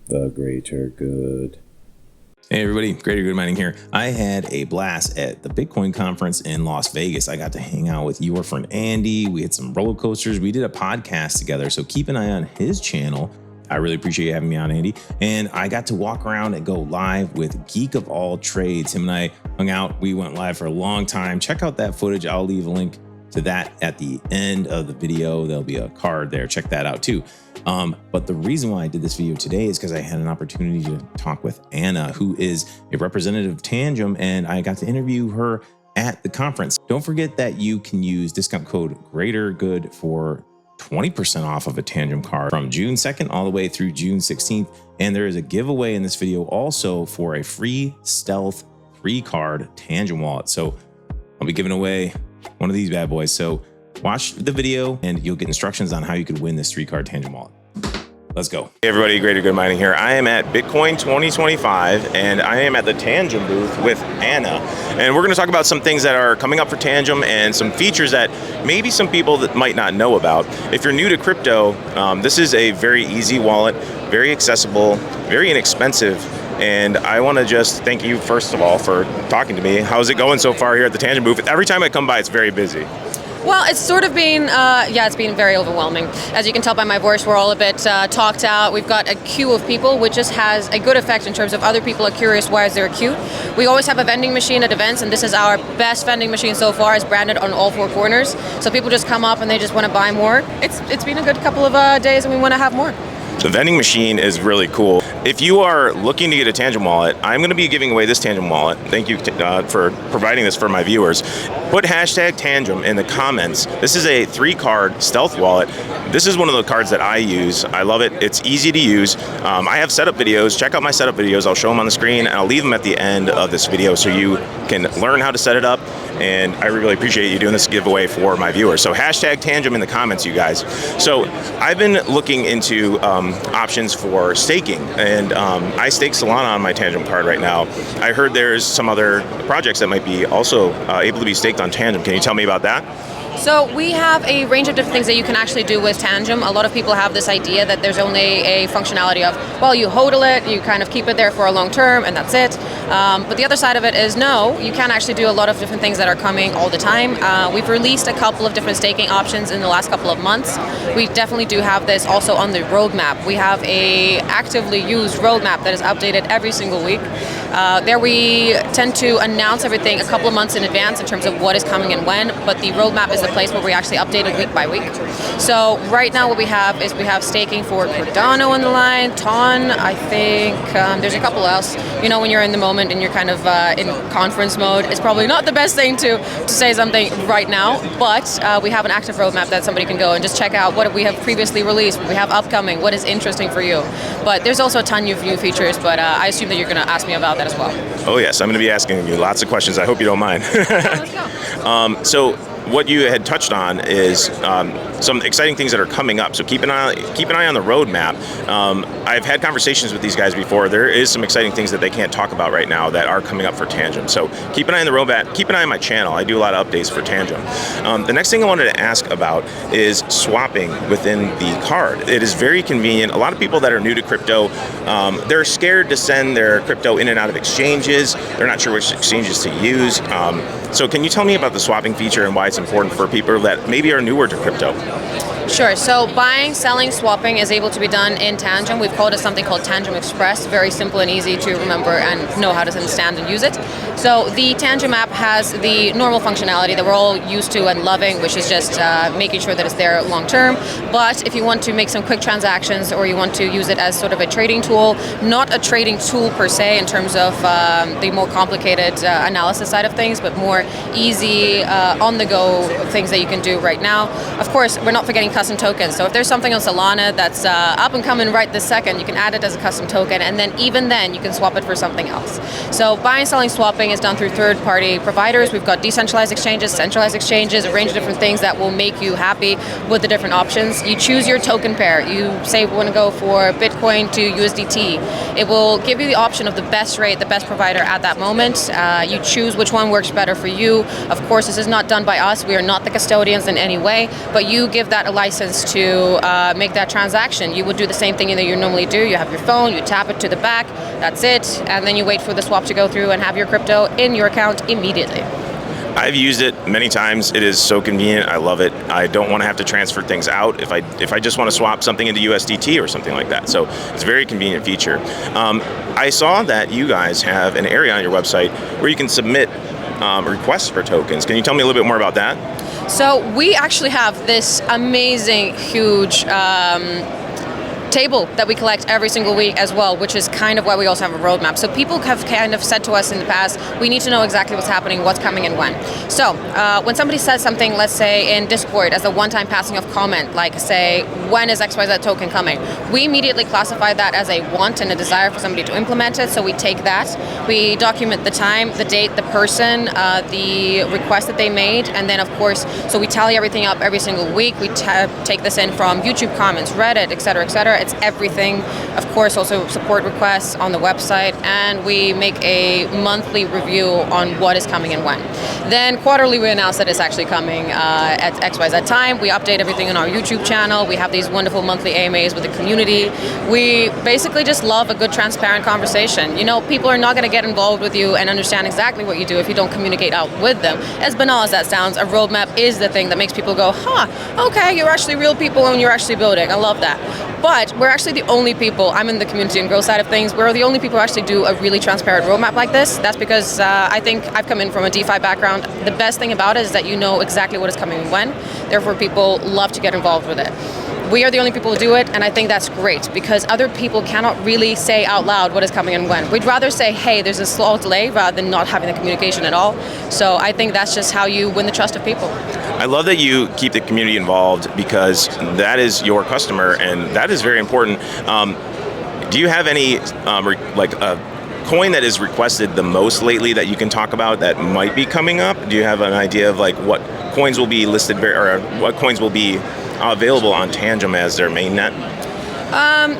The greater good. Hey everybody, Greater Good Mining here. I had a blast at the Bitcoin conference in Las Vegas. I got to hang out with your friend Andy. We had some roller coasters. We did a podcast together, so keep an eye on his channel. I really appreciate you having me on, Andy. And I got to walk around and go live with Geek of All Trades. Him and I hung out. We went live for a long time. Check out that footage. I'll leave a link to that at the end of the video. There'll be a card there. Check that out too. But the reason why I did this video today is because I had an opportunity to talk with Anna, who is a representative of Tangem, and I got to interview her at the conference. Don't forget that you can use discount code GREATERGOOD for 20% off of a Tangem card from June 2nd all the way through June 16th. And there is a giveaway in this video also for a free Stealth 3-card Tangem wallet. So I'll be giving away one of these bad boys. So watch the video and you'll get instructions on how you could win this 3-card Tangem wallet. Let's go. Hey everybody, Greater Good Mining here. I am at Bitcoin 2025 and I am at the Tangem booth with Anna. And we're going to talk about some things that are coming up for Tangem and some features that maybe some people that might not know about. If you're new to crypto, this is a very easy wallet, very accessible, very inexpensive. And I want to just thank you, first of all, for talking to me. How's it going so far here at the Tangem booth? Every time I come by, it's very busy. Well, it's sort of been, it's been very overwhelming. As you can tell by my voice, we're all a bit talked out. We've got a queue of people, which just has a good effect in terms of other people are curious, why is there a queue? We always have a vending machine at events, and this is our best vending machine so far. It's branded on all 4 corners. So people just come up and they just want to buy more. It's been a good couple of days, and we want to have more. The vending machine is really cool. If you are looking to get a Tangem wallet, I'm going to be giving away this Tangem wallet. Thank you for providing this for my viewers. Put hashtag Tangem in the comments. This is a 3-card stealth wallet. This is one of the cards that I use. I love it. It's easy to use. I have setup videos. Check out my setup videos. I'll show them on the screen and I'll leave them at the end of this video so you can learn how to set it up. And I really appreciate you doing this giveaway for my viewers. So hashtag Tangem in the comments, you guys. So I've been looking into options for staking, and I stake Solana on my Tangem card right now. I heard there's some other projects that might be also able to be staked on Tangem. Can you tell me about that? So we have a range of different things that you can actually do with Tangem. A lot of people have this idea that there's only a functionality of, well, you hodl it, you kind of keep it there for a long term, and that's it. But the other side of it is, no, you can actually do a lot of different things that are coming all the time. We've released a couple of different staking options in the last couple of months. We definitely do have this also on the roadmap. We have a actively used roadmap that is updated every single week. There we tend to announce everything a couple of months in advance in terms of what is coming and when, but the roadmap is the place where we actually update it week by week. So right now what we have is we have staking for Cardano on the line, Ton, I think, there's a couple else. You know, when you're in the moment and you're kind of in conference mode, it's probably not the best thing to say something right now, but we have an active roadmap that somebody can go and just check out what we have previously released, what we have upcoming, what is interesting for you. But there's also a ton of new features, but I assume that you're going to ask me about that as well. Oh yes, I'm going to be asking you lots of questions. I hope you don't mind. Let's go. So what you had touched on is some exciting things that are coming up. So keep an eye on the roadmap. I've had conversations with these guys before. There is some exciting things that they can't talk about right now that are coming up for Tangem. So keep an eye on the roadmap. Keep an eye on my channel. I do a lot of updates for Tangem. The next thing I wanted to ask about is swapping within the card. It is very convenient. A lot of people that are new to crypto, they're scared to send their crypto in and out of exchanges. They're not sure which exchanges to use. So can you tell me about the swapping feature and why it's important for people that maybe are newer to crypto? Sure. So buying, selling, swapping is able to be done in Tangem. We've called it something called Tangem Express. Very simple and easy to remember and know how to understand and use it. So the Tangem app has the normal functionality that we're all used to and loving, which is just making sure that it's there long term. But if you want to make some quick transactions or you want to use it as sort of a trading tool, not a trading tool per se in terms of the more complicated analysis side of things, but more easy on-the-go things that you can do right now. Of course, we're not forgetting custom tokens. So if there's something on Solana that's up and coming right this second, you can add it as a custom token, and then even then you can swap it for something else. So buying, selling, swapping is done through third-party providers. We've got decentralized exchanges, centralized exchanges, a range of different things that will make you happy with the different options. You choose your token pair. You say we want to go for Bitcoin to USDT. It will give you the option of the best rate, the best provider at that moment. You choose which one works better for you. Of course, this is not done by us. We are not the custodians in any way, but you give that a license license to make that transaction. You would do the same thing that you normally do. You have your phone, you tap it to the back, that's it, and then you wait for the swap to go through and have your crypto in your account immediately. I've used it many times. It is so convenient. I love it. I don't want to have to transfer things out if I just want to swap something into USDT or something like that. So it's a very convenient feature. I saw that you guys have an area on your website where you can submit requests for tokens. Can you tell me a little bit more about that? So we actually have this amazing, huge table that we collect every single week as well, which is kind of why we also have a roadmap. So people have kind of said to us in the past, we need to know exactly what's happening, what's coming and when. So when somebody says something, let's say in Discord as a one-time passing of comment, like say, when is XYZ token coming? We immediately classify that as a want and a desire for somebody to implement it. So we take that, we document the time, the date, the person, the request that they made, and then of course, so we tally everything up every single week. We take this in from YouTube comments, Reddit, et cetera, et cetera. It's everything. Of course, also support requests on the website, and we make a monthly review on what is coming and when. Then quarterly, we announce that it's actually coming at XYZ time. We update everything on our YouTube channel. We have these wonderful monthly AMAs with the community. We basically just love a good, transparent conversation. You know, people are not going to get involved with you and understand exactly what you do if you don't communicate out with them. As banal as that sounds, a roadmap is the thing that makes people go, huh, okay, you're actually real people and you're actually building. I love that. But we're actually the only people, I'm in the community and growth side of things, we're the only people who actually do a really transparent roadmap like this. That's because I think I've come in from a DeFi background. The best thing about it is that you know exactly what is coming and when. Therefore, people love to get involved with it. We are the only people who do it, and I think that's great because other people cannot really say out loud what is coming and when. We'd rather say, hey, there's a slow delay rather than not having the communication at all. So I think that's just how you win the trust of people. I love that you keep the community involved because that is your customer, and that is very important. Do you have any like a coin that is requested the most lately that you can talk about that might be coming up? Do you have an idea of like what coins will be listed or what coins will be available on Tangem as their mainnet?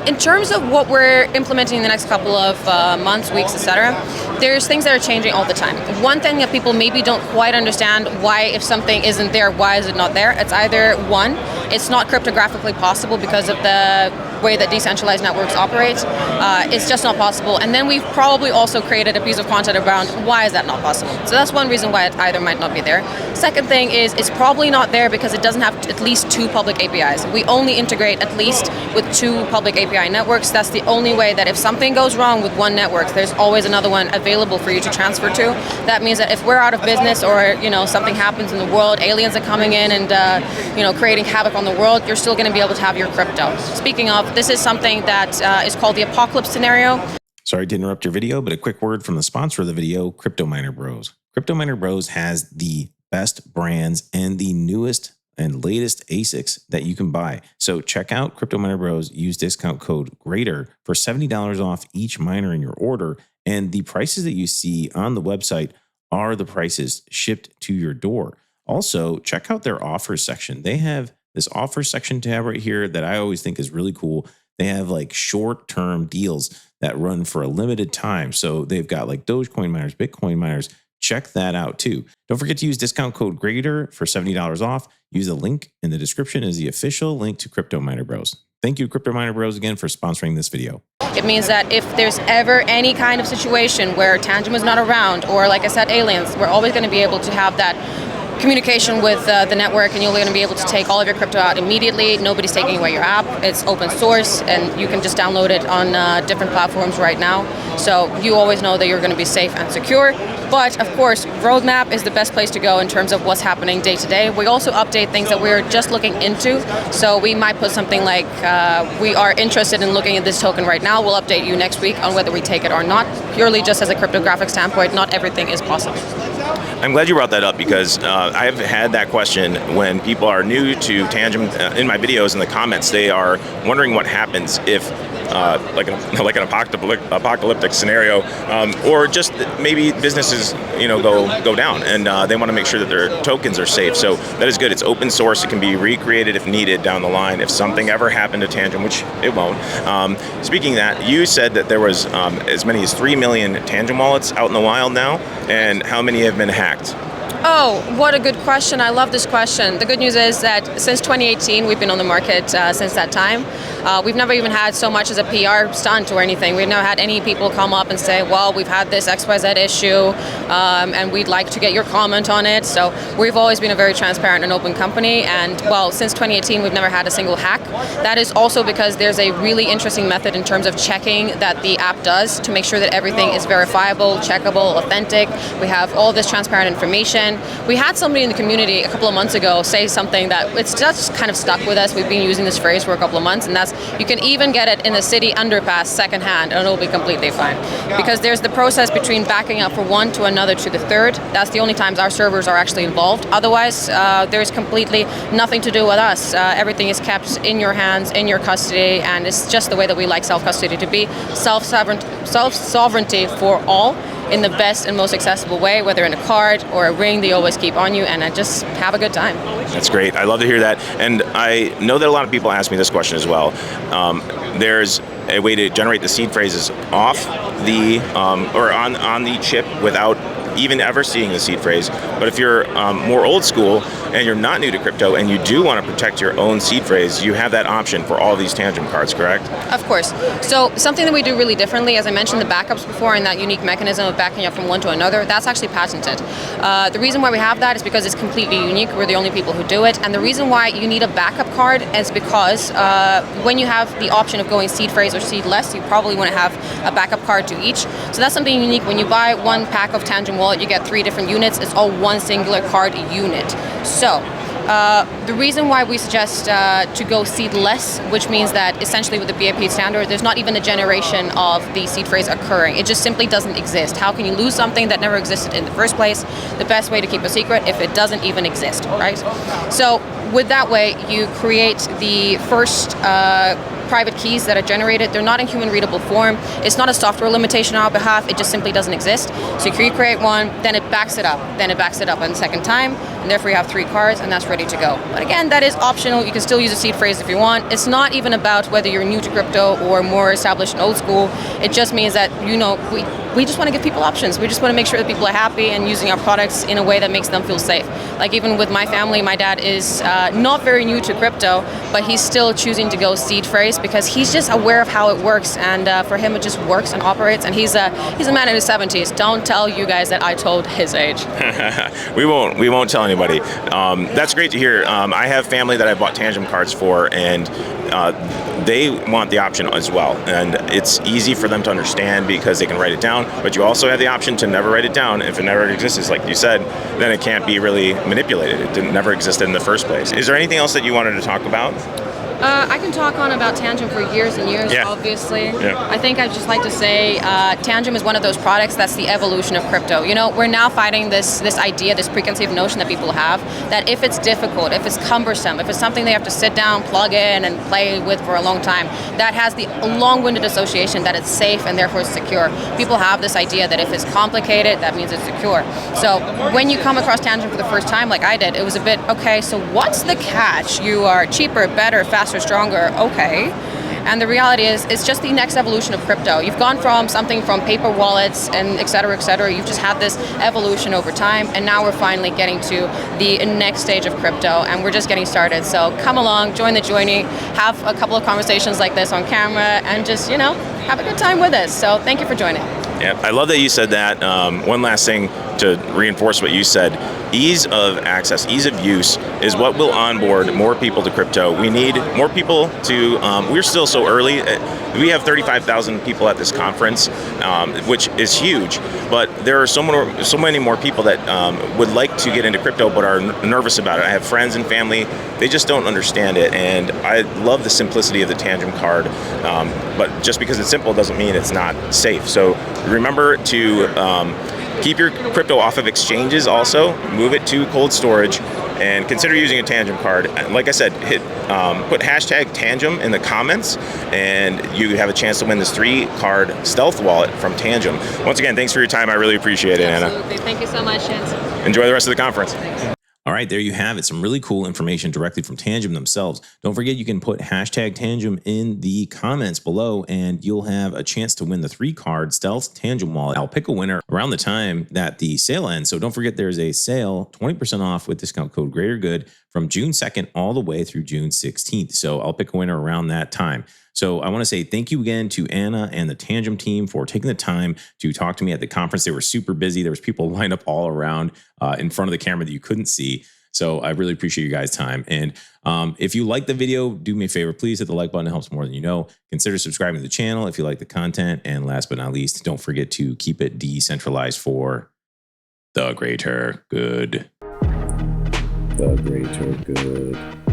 In terms of what we're implementing in the next couple of months, weeks, etc., there's things that are changing all the time. One thing that people maybe don't quite understand why if something isn't there, why is it not there? It's either one, it's not cryptographically possible because of the way that decentralized networks operate. It's just not possible. And then we've probably also created a piece of content around why is that not possible. So that's one reason why it either might not be there. Second thing is it's probably not there because it doesn't have at least 2 public APIs. We only integrate at least with 2 public API networks. That's the only way that if something goes wrong with one network, there's always another one available for you to transfer to. That means that if we're out of business or something happens in the world, aliens are coming in and creating havoc on the world, you're still going to be able to have your crypto. Speaking of, this is something that is called the apocalypse scenario. Sorry to interrupt your video, but a quick word from the sponsor of the video, Crypto Miner Bros. Crypto Miner Bros has the best brands and the newest and latest ASICs that you can buy. So check out Crypto Miner Bros. Use discount code GREATER for $70 off each miner in your order. And the prices that you see on the website are the prices shipped to your door. Also, check out their offers section. They have this offer section tab right here that I always think is really cool. They have like short-term deals that run for a limited time. So they've got like Dogecoin miners, Bitcoin miners. Check that out too. Don't forget to use discount code GREATER for $70 off. Use the link in the description as the official link to Crypto Miner Bros. Thank you, Crypto Miner Bros, again for sponsoring this video. It means that if there's ever any kind of situation where Tangem is not around, or like I said, aliens, we're always going to be able to have that communication with the network, and you're going to be able to take all of your crypto out immediately. Nobody's taking away your app. It's open source, and you can just download it on different platforms right now. So you always know that you're going to be safe and secure. But of course, roadmap is the best place to go in terms of what's happening day to day. We also update things that we're just looking into. So we might put something like, we are interested in looking at this token right now. We'll update you next week on whether we take it or not. Purely just as a cryptographic standpoint, not everything is possible. I'm glad you brought that up because I've had that question when people are new to Tangem. In my videos in the comments, they are wondering what happens if like an apocalyptic scenario, or just maybe businesses go down, and they want to make sure that their tokens are safe. So that is good. It's open source. It can be recreated if needed down the line if something ever happened to Tangem, which it won't. Speaking of that, you said that there was as many as 3 million Tangem wallets out in the wild now, and how many have been hacked? Oh, what a good question. I love this question. The good news is that since 2018, we've been on the market since that time. We've never even had so much as a PR stunt or anything. We've never had any people come up and say, well, we've had this XYZ issue and we'd like to get your comment on it. So we've always been a very transparent and open company. And well, since 2018, we've never had a single hack. That is also because there's a really interesting method in terms of checking that the app does to make sure that everything is verifiable, checkable, authentic. We have all this transparent information. We had somebody in the community a couple of months ago say something that it's just kind of stuck with us. We've been using this phrase for a couple of months, and that's you can even get it in the city underpass secondhand and it'll be completely fine. Because there's the process between backing up from one to another to the third. That's the only times our servers are actually involved. Otherwise, there's completely nothing to do with us. Everything is kept in your hands, in your custody, and it's just the way that we like self-custody to be. Self-sovereignty for all, in the best and most accessible way, whether in a card or a ring, they always keep on you, and just have a good time. That's great. I love to hear that. And I know that a lot of people ask me this question as well. There's a way to generate the seed phrases off the, or on the chip without even ever seeing the seed phrase. But if you're more old school and you're not new to crypto and you do want to protect your own seed phrase, you have that option for all these Tangem cards, correct? Of course. So something that we do really differently, as I mentioned the backups before and that unique mechanism of backing up from one to another, that's actually patented. The reason why we have that is because it's completely unique. We're the only people who do it. And the reason why you need a backup card is because when you have the option of going seed phrase or seedless, you probably want to have a backup card to each. So that's something unique. When you buy one pack of Tangem wallet, you get 3 different units. It's all one singular card unit. So the reason why we suggest to go seedless, which means that essentially with the BAP standard, there's not even a generation of the seed phrase occurring. It just simply doesn't exist. How can you lose something that never existed in the first place? The best way to keep a secret if it doesn't even exist, right? So with that way, you create the first private keys that are generated. They're not in human readable form. It's not a software limitation on our behalf. It just simply doesn't exist. So you create one, then it backs it up. Then it backs it up on the second time, and therefore you have 3 cards, and that's ready to go. But again, that is optional. You can still use a seed phrase if you want. It's not even about whether you're new to crypto or more established and old school. It just means that, you know, we just want to give people options. We just want to make sure that people are happy and using our products in a way that makes them feel safe. Like even with my family, my dad is not very new to crypto, but he's still choosing to go seed phrase because he's just aware of how it works, and for him it just works and operates, and he's a man in his 70s. Don't tell you guys that I told his age. We won't tell anybody. That's great to hear. I have family that I bought Tangem cards for, and they want the option as well, and it's easy for them to understand because they can write it down, but you also have the option to never write it down. If it never exists, like you said, then it can't be really manipulated. It never existed in the first place. Is there anything else that you wanted to talk about? I can talk on about Tangem for years and years, obviously. Yeah. I think I'd just like to say Tangem is one of those products that's the evolution of crypto. You know, we're now fighting this idea, this preconceived notion that people have, that if it's difficult, if it's cumbersome, if it's something they have to sit down, plug in, and play with for a long time, that has the long-winded association that it's safe and therefore it's secure. People have this idea that if it's complicated, that means it's secure. So when you come across Tangem for the first time, like I did, it was a bit, okay, so what's the catch? You are cheaper, better, faster, stronger, okay. And the reality is, it's just the next evolution of crypto. You've gone from something from paper wallets and et cetera, you've just had this evolution over time, and now we're finally getting to the next stage of crypto, and we're just getting started. So come along, join the journey, have a couple of conversations like this on camera, and just, you know, have a good time with us. So thank you for joining. Yeah, I love that you said that. One last thing to reinforce what you said. Ease of access, ease of use is what will onboard more people to crypto. We need more people to, we're still so early. We have 35,000 people at this conference, which is huge, but there are so many more people that would like to get into crypto but are nervous about it. I have friends and family, they just don't understand it, and I love the simplicity of the Tangem card, but just because it's simple doesn't mean it's not safe. So remember to keep your crypto off of exchanges also, move it to cold storage, and consider using a Tangem card. Like I said, put hashtag Tangem in the comments, and you have a chance to win this 3-card stealth wallet from Tangem. Once again, thanks for your time. I really appreciate it, Anna. Absolutely. Thank you so much, Chance. Enjoy the rest of the conference. Thanks. All right, there you have it. Some really cool information directly from Tangem themselves. Don't forget, you can put hashtag Tangem in the comments below and you'll have a chance to win the 3-card Stealth Tangem wallet. I'll pick a winner around the time that the sale ends. So don't forget, there's a sale, 20% off with discount code GreaterGood from June 2nd all the way through June 16th. So I'll pick a winner around that time. So I want to say thank you again to Anna and the Tangem team for taking the time to talk to me at the conference. They were super busy. There was people lined up all around in front of the camera that you couldn't see. So I really appreciate you guys' time. And if you like the video, do me a favor, please hit the like button. It helps more than you know. Consider subscribing to the channel if you like the content. And last but not least, don't forget to keep it decentralized for the greater good. The greater good.